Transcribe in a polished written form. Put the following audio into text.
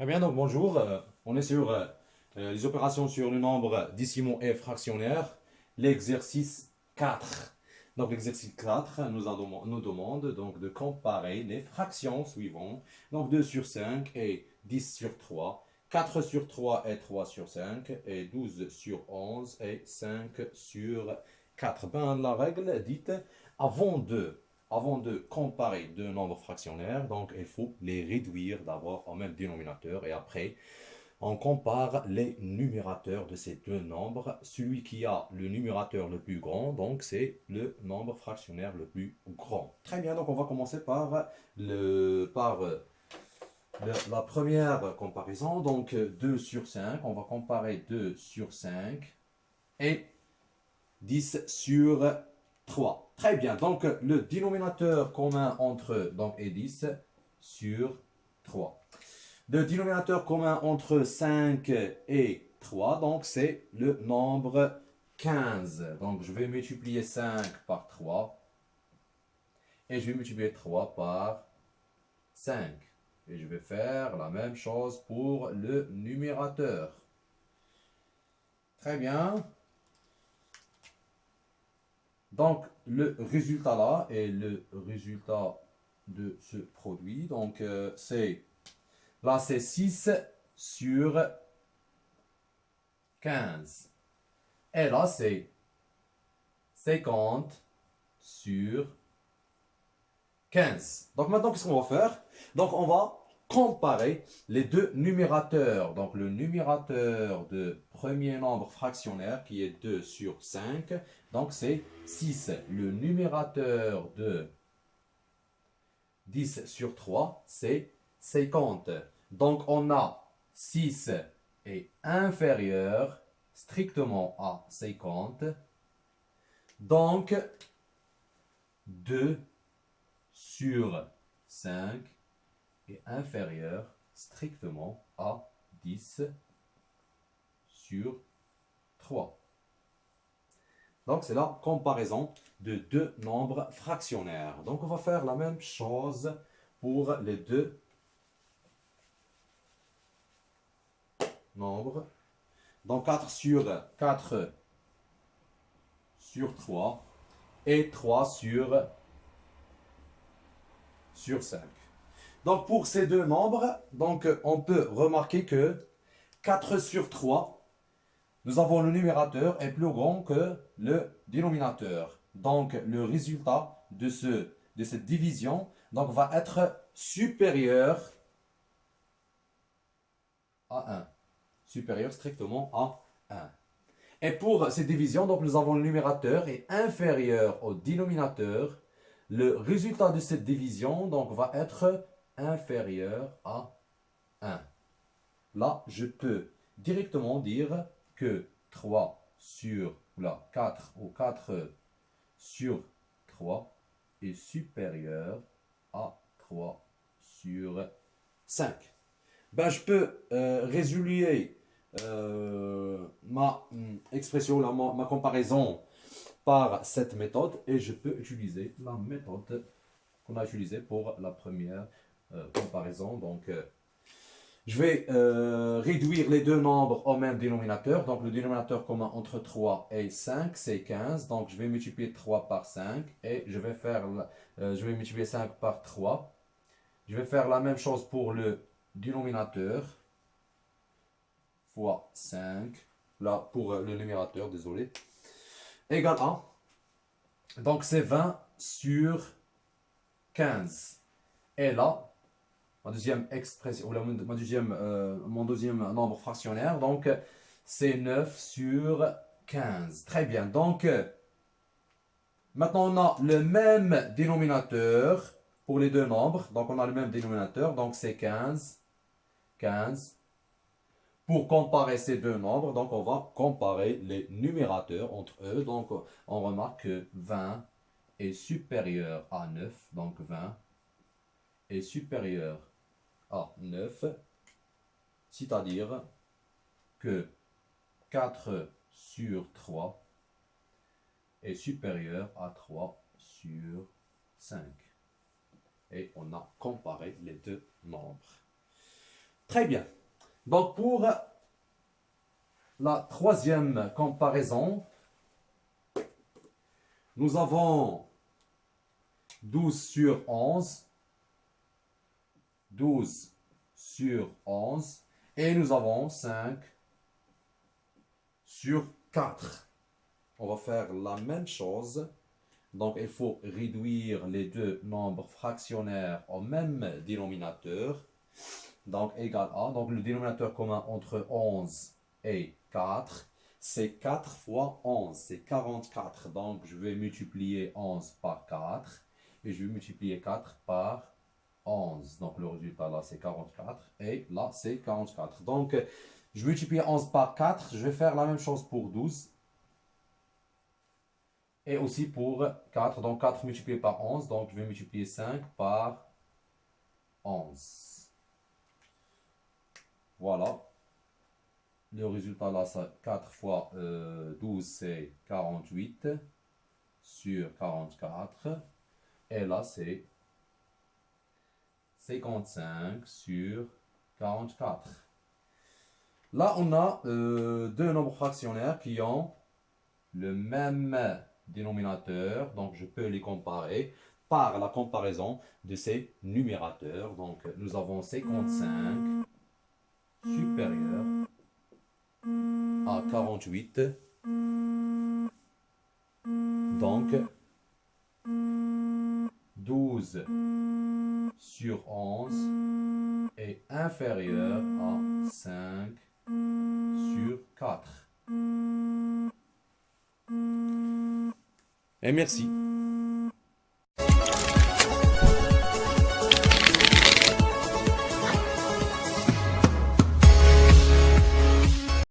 Très bien, donc bonjour. On est sur les opérations sur le nombre décimaux et fractionnaire, l'exercice 4. Donc l'exercice 4 nous demande donc de comparer les fractions suivantes. Donc 2 sur 5 et 10 sur 3, 4 sur 3 et 3 sur 5 et 12 sur 11 et 5 sur 4. Ben, la règle dite avant de comparer deux nombres fractionnaires, donc il faut les réduire d'abord au même dénominateur et après on compare les numérateurs de ces deux nombres. Celui qui a le numérateur le plus grand, donc c'est le nombre fractionnaire le plus grand. Très bien, donc on va commencer la première comparaison. Donc 2 sur 5, on va comparer 2 sur 5 et 10 sur 3. Très bien. Donc, le dénominateur commun entre et 10 sur 3. Le dénominateur commun entre 5 et 3, donc c'est le nombre 15. Donc, je vais multiplier 5 par 3 et je vais multiplier 3 par 5. Et je vais faire la même chose pour le numérateur. Très bien. Donc, le résultat là est le résultat de ce produit. Donc, là, c'est 6 sur 15. Et là, c'est 50 sur 15. Donc, maintenant, qu'est-ce qu'on va faire? Donc, on va comparer les deux numérateurs. Donc, le numérateur de premier nombre fractionnaire qui est 2 sur 5. Donc, c'est 6. Le numérateur de 10 sur 3, c'est 50. Donc, on a 6 est inférieur strictement à 50. Donc, 2 sur 5 est inférieur strictement à 10 sur 3. Donc, c'est la comparaison de deux nombres fractionnaires. Donc, on va faire la même chose pour les deux nombres. Donc, 4 sur 3 et 3 sur 5. Donc, pour ces deux nombres, donc, on peut remarquer que 4 sur 3, nous avons le numérateur est plus grand que le dénominateur. Donc, le résultat de cette division donc, va être supérieur à 1. Supérieur strictement à 1. Et pour cette division, donc, nous avons le numérateur est inférieur au dénominateur. Le résultat de cette division donc, va être inférieur à 1. Là, je peux directement dire que 3 sur 4 ou 4 sur 3 est supérieur à 3 sur 5. Ben, je peux résoluer ma expression, ma comparaison par cette méthode et je peux utiliser la méthode qu'on a utilisée pour la première comparaison. Donc, je vais réduire les deux nombres au même dénominateur. Donc, le dénominateur commun entre 3 et 5, c'est 15. Donc, je vais multiplier 3 par 5 et je vais multiplier 5 par 3. Je vais faire la même chose pour le dénominateur fois 5. Là, pour le numérateur, désolé. Égal à. Donc, c'est 20 sur 15. Et là, ma deuxième expression, ou mon deuxième nombre fractionnaire, donc c'est 9 sur 15. Très bien. Donc, maintenant on a le même dénominateur pour les deux nombres. Donc, on a le même dénominateur, donc c'est 15. 15. Pour comparer ces deux nombres, donc on va comparer les numérateurs entre eux. Donc, on remarque que 20 est supérieur à 9. Donc, 20 est supérieur à 9, c'est-à-dire que 4 sur 3 est supérieur à 3 sur 5. Et on a comparé les deux nombres. Très bien. Donc, pour la troisième comparaison, nous avons 12 sur 11. 12 sur 11. Et nous avons 5 sur 4. On va faire la même chose. Donc, il faut réduire les deux nombres fractionnaires au même dénominateur. Donc, égal à. Donc, le dénominateur commun entre 11 et 4, c'est 4 fois 11. C'est 44. Donc, je vais multiplier 11 par 4. Et je vais multiplier 4 par 11. Donc, le résultat là, c'est 44. Et là, c'est 44. Donc, je multiplie 11 par 4. Je vais faire la même chose pour 12. Et aussi pour 4. Donc, 4 multiplié par 11. Donc, je vais multiplier 5 par 11. Voilà. Le résultat là, c'est 4 fois 12, c'est 48 sur 44. Et là, c'est 55 sur 44. Là, on a deux nombres fractionnaires qui ont le même dénominateur. Donc, je peux les comparer par la comparaison de ces numérateurs. Donc, nous avons 55 supérieur à 48. Donc, 12 sur 11 est inférieur à 5 sur 4. Et merci.